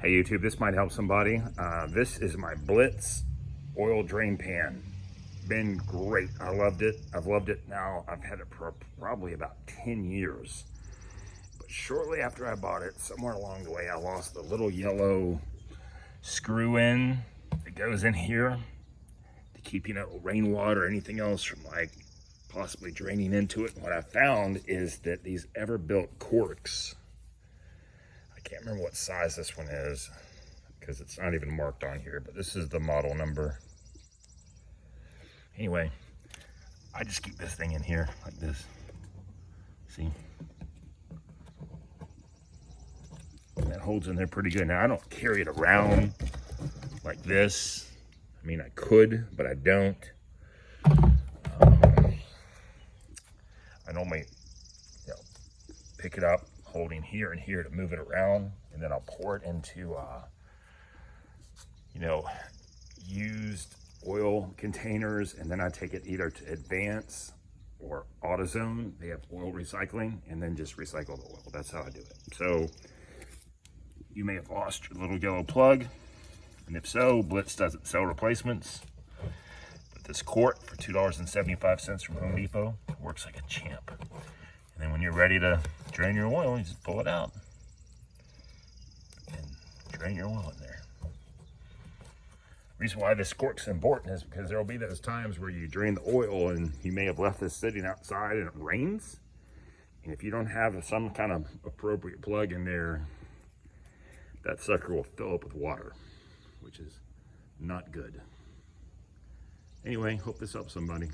Hey YouTube, this might help somebody. This is my Blitz oil drain pan. Been great. I loved it. I've loved it now. I've had it for probably about 10 years. But shortly after I bought it, somewhere along the way, I lost the little yellow screw in that goes in here to keep, rainwater or anything else from like possibly draining into it. And what I found is that these Ever-built corks, I can't remember what size this one is because it's not even marked on here, but this is the model number. Anyway, I just keep this thing in here like this. See? And that holds in there pretty good. Now, I don't carry it around like this. I mean, I could, but I don't. I normally, pick it up, holding here and here to move it around, and then I'll pour it into, used oil containers, and then I take it either to Advance or AutoZone. They have oil recycling, and then just recycle the oil. That's how I do it. So you may have lost your little yellow plug, and if so, Blitz doesn't sell replacements. But this quart for $2.75 from Home Depot works like a champ. And then when you're ready to drain your oil, you just pull it out and drain your oil in there. The reason why this cork's important is because there will be those times where you drain the oil and you may have left this sitting outside and it rains. And if you don't have some kind of appropriate plug in there, that sucker will fill up with water, which is not good. Anyway, hope this helps somebody.